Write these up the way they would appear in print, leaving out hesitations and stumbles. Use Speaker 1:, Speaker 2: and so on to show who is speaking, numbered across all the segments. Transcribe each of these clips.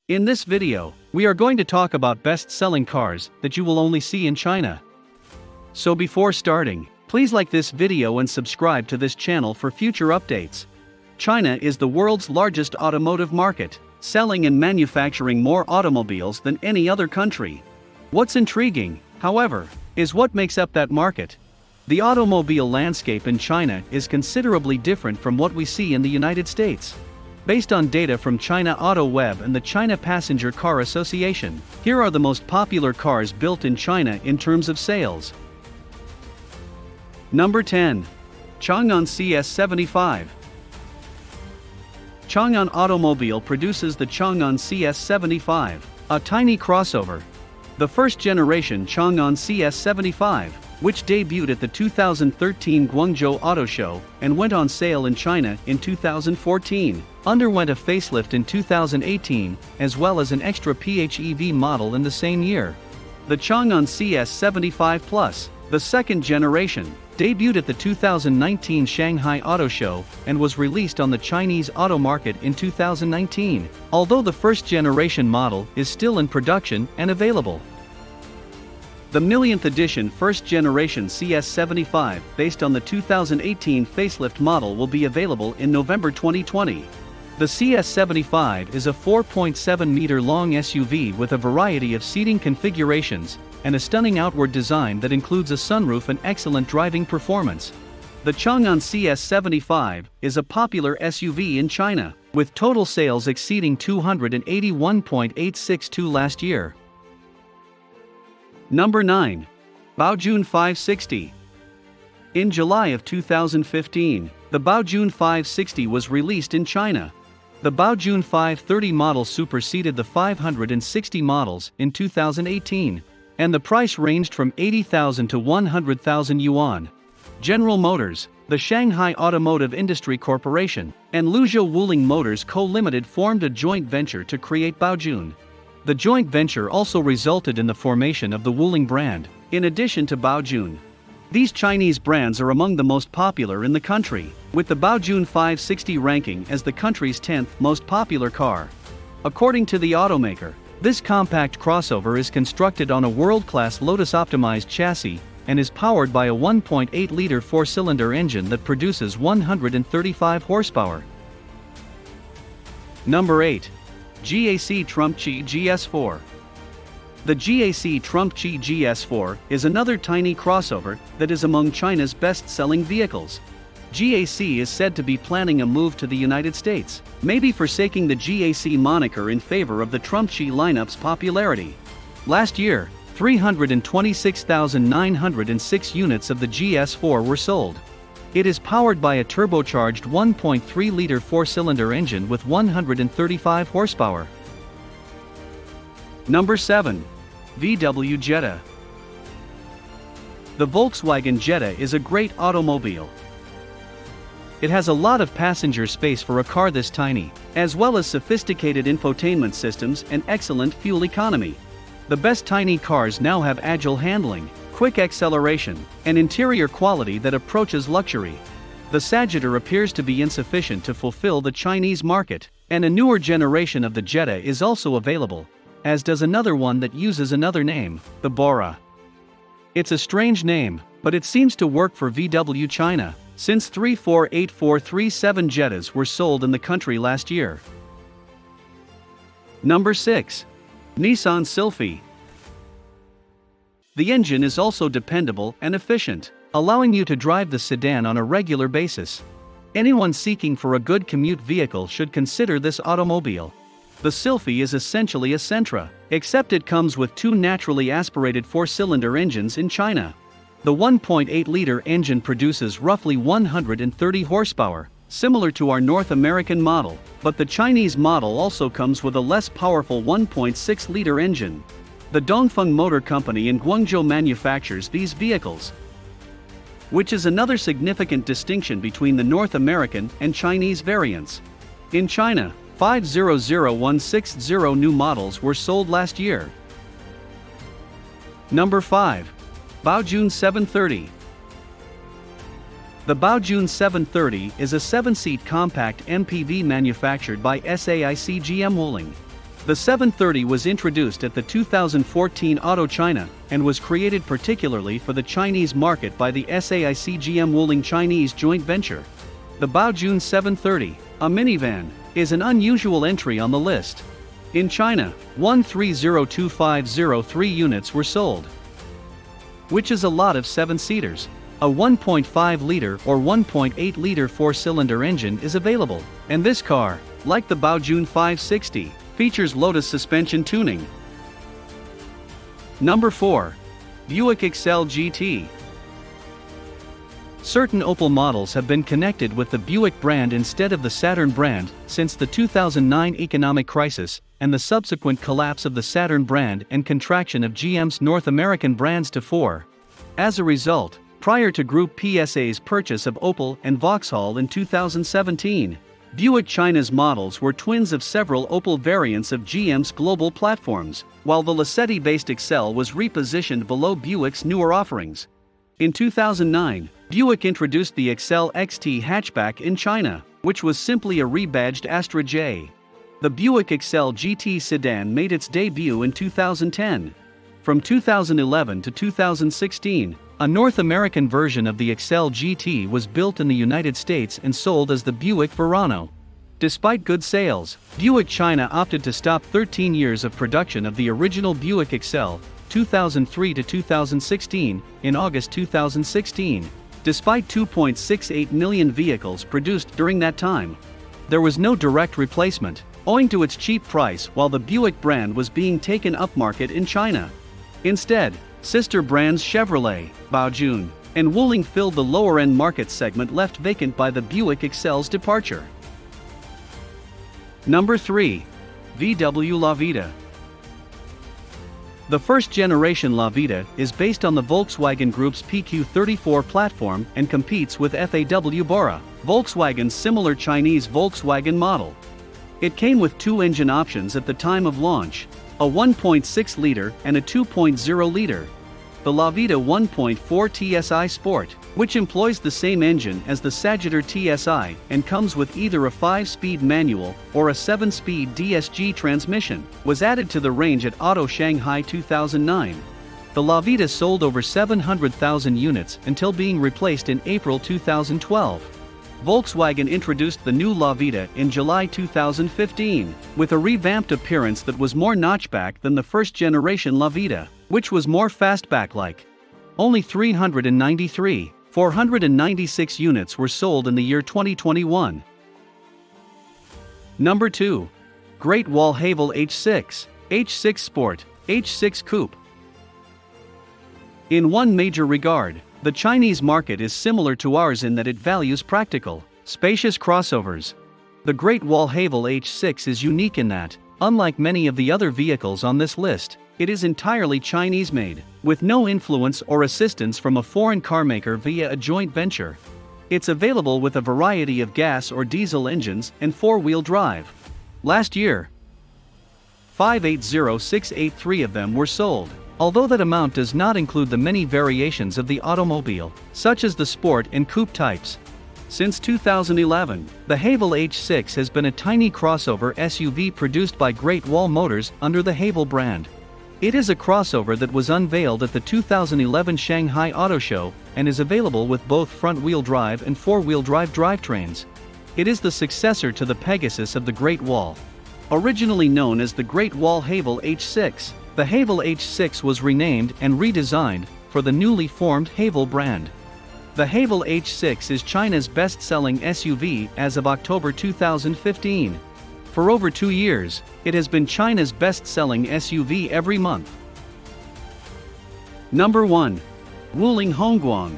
Speaker 1: In this video, we are going to talk about best-selling cars that you will only see in China. So before starting, please like this video and subscribe to this channel for future updates. China is the world's largest automotive market, selling and manufacturing more automobiles than any other country. What's intriguing, however, is what makes up that market. The automobile landscape in China is considerably different from what we see in the United States. Based on data from China Auto Web and the China Passenger Car Association, here are the most popular cars built in China in terms of sales. Number 10. Changan CS75. Changan Automobile produces the Changan CS75, a tiny crossover. The first-generation Changan CS75, which debuted at the 2013 Guangzhou Auto Show and went on sale in China in 2014, underwent a facelift in 2018, as well as an extra PHEV model in the same year. The Changan CS75 Plus, the second generation, debuted at the 2019 Shanghai Auto Show and was released on the Chinese auto market in 2019, although the first-generation model is still in production and available. The millionth edition first-generation CS75, based on the 2018 facelift model, will be available in November 2020. The CS75 is a 4.7-meter-long SUV with a variety of seating configurations and a stunning outward design that includes a sunroof and excellent driving performance. The Changan CS75 is a popular SUV in China, with total sales exceeding 281,862 last year. Number 9. Baojun 560. In July of 2015, the Baojun 560 was released in China. The Baojun 530 model superseded the 560 models in 2018, and the price ranged from 80,000 to 100,000 yuan. General Motors, the Shanghai Automotive Industry Corporation, and Luzhou Wuling Motors Co. Limited formed a joint venture to create Baojun. The joint venture also resulted in the formation of the Wuling brand, in addition to Baojun. These Chinese brands are among the most popular in the country, with the Baojun 560 ranking as the country's 10th most popular car. According to the automaker, this compact crossover is constructed on a world-class Lotus-optimized chassis and is powered by a 1.8-liter four-cylinder engine that produces 135 horsepower. Number 8. GAC Trumpchi GS4. The GAC Trumpchi GS4 is another tiny crossover that is among China's best-selling vehicles. GAC is said to be planning a move to the United States, maybe forsaking the GAC moniker in favor of the Trumpchi lineup's popularity. Last year, 326,906 units of the GS4 were sold. It is powered by a turbocharged 1.3-liter four-cylinder engine with 135 horsepower. Number 7. VW Jetta. The Volkswagen Jetta is a great automobile. It has a lot of passenger space for a car this tiny, as well as sophisticated infotainment systems and excellent fuel economy. The best tiny cars now have agile handling, quick acceleration, and interior quality that approaches luxury. The Sagittar appears to be insufficient to fulfill the Chinese market, and a newer generation of the Jetta is also available, as does another one that uses another name, the Bora. It's a strange name, but it seems to work for VW China, since 348437 Jettas were sold in the country last year. Number 6. Nissan Sylphy. The engine is also dependable and efficient, allowing you to drive the sedan on a regular basis. Anyone seeking for a good commute vehicle should consider this automobile. The Sylphy is essentially a Sentra, except it comes with two naturally aspirated four-cylinder engines in China. The 1.8-liter engine produces roughly 130 horsepower, similar to our North American model, but the Chinese model also comes with a less powerful 1.6-liter engine. The Dongfeng Motor Company in Guangzhou manufactures these vehicles, which is another significant distinction between the North American and Chinese variants. In China, 500,160 new models were sold last year. Number 5. Baojun 730. The Baojun 730 is a 7-seat compact MPV manufactured by SAIC GM Wuling. The 730 was introduced at the 2014 Auto China and was created particularly for the Chinese market by the SAIC GM Wuling Chinese joint venture. The Baojun 730, a minivan, is an unusual entry on the list. In China, 1302503 units were sold, which is a lot of 7-seaters. A 1.5-liter or 1.8-liter 4-cylinder engine is available, and this car, like the Baojun 560, features Lotus suspension tuning. Number 4. Buick Excel GT. Certain Opel models have been connected with the Buick brand instead of the Saturn brand since the 2009 economic crisis and the subsequent collapse of the Saturn brand and contraction of GM's North American brands to 4. As a result, prior to Group PSA's purchase of Opel and Vauxhall in 2017, Buick China's models were twins of several Opel variants of GM's global platforms, while the Lacetti-based Excel was repositioned below Buick's newer offerings. In 2009, Buick introduced the Excel XT hatchback in China, which was simply a rebadged Astra J. The Buick Excel GT sedan made its debut in 2010. From 2011 to 2016, a North American version of the Excel GT was built in the United States and sold as the Buick Verano. Despite good sales, Buick China opted to stop 13 years of production of the original Buick Excel, 2003 to 2016, in August 2016. Despite 2.68 million vehicles produced during that time, there was no direct replacement, owing to its cheap price while the Buick brand was being taken upmarket in China. Instead, sister brands Chevrolet, Baojun, and Wuling filled the lower-end market segment left vacant by the Buick Excel's departure. Number 3. VW La Vita. The first-generation La Vita is based on the Volkswagen Group's PQ34 platform and competes with FAW Bora, Volkswagen's similar Chinese Volkswagen model. It came with two engine options at the time of launch, a 1.6-liter and a 2.0-liter. The La Vita 1.4 TSI Sport, which employs the same engine as the Sagitter TSI and comes with either a 5-speed manual or a 7-speed DSG transmission, was added to the range at Auto Shanghai 2009. The La Vita sold over 700,000 units until being replaced in April 2012. Volkswagen introduced the new La Vita in July 2015, with a revamped appearance that was more notchback than the first-generation La Vita, which was more fastback-like. Only 496 units were sold in the year 2021. Number 2. Great Wall Haval H6, H6 Sport, H6 Coupe. In one major regard, the Chinese market is similar to ours in that it values practical, spacious crossovers. The Great Wall Haval H6 is unique in that, unlike many of the other vehicles on this list, it is entirely Chinese-made, with no influence or assistance from a foreign carmaker via a joint venture. It's available with a variety of gas or diesel engines and four-wheel drive. Last year, 580,683 of them were sold. Although that amount does not include the many variations of the automobile, such as the sport and coupe types. Since 2011, the Haval H6 has been a tiny crossover SUV produced by Great Wall Motors under the Haval brand. It is a crossover that was unveiled at the 2011 Shanghai Auto Show and is available with both front-wheel drive and four-wheel drive drivetrains. It is the successor to the Pegasus of the Great Wall. Originally known as the Great Wall Haval H6, the Haval H6 was renamed and redesigned for the newly formed Haval brand. The Haval H6 is China's best-selling SUV as of October 2015. For over 2 years, it has been China's best-selling SUV every month. Number 1. Wuling Hongguang.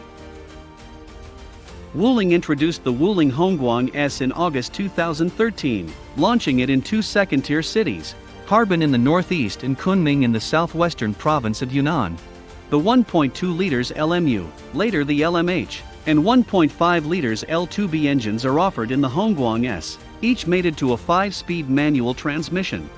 Speaker 1: Wuling introduced the Wuling Hongguang S in August 2013, launching it in 2 second-tier cities, Harbin in the northeast and Kunming in the southwestern province of Yunnan. The 1.2 liters LMU, later the LMH, and 1.5 liters L2B engines are offered in the Hongguang S, each mated to a 5-speed manual transmission.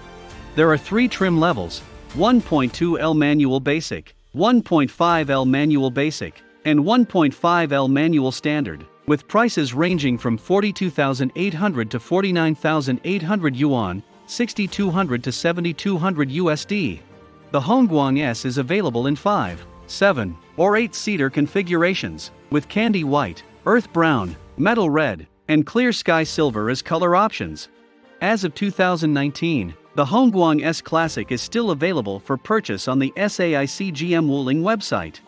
Speaker 1: There are 3 trim levels: 1.2L manual basic, 1.5L manual basic, and 1.5L manual standard, with prices ranging from 42,800 to 49,800 yuan, $6,200 to $7,200 USD. The Hongguang S is available in 5, 7, or 8-seater configurations, with candy white, earth brown, metal red, and clear sky silver as color options. As of 2019, the Hongguang S Classic is still available for purchase on the SAIC GM Wuling website.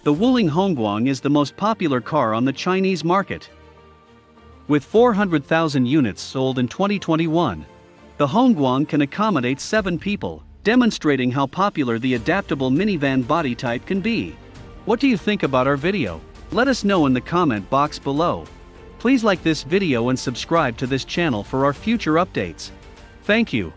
Speaker 1: The Wuling Hongguang is the most popular car on the Chinese market. With 400,000 units sold in 2021, the Hongguang can accommodate 7 people, demonstrating how popular the adaptable minivan body type can be. What do you think about our video? Let us know in the comment box below. Please like this video and subscribe to this channel for our future updates. Thank you.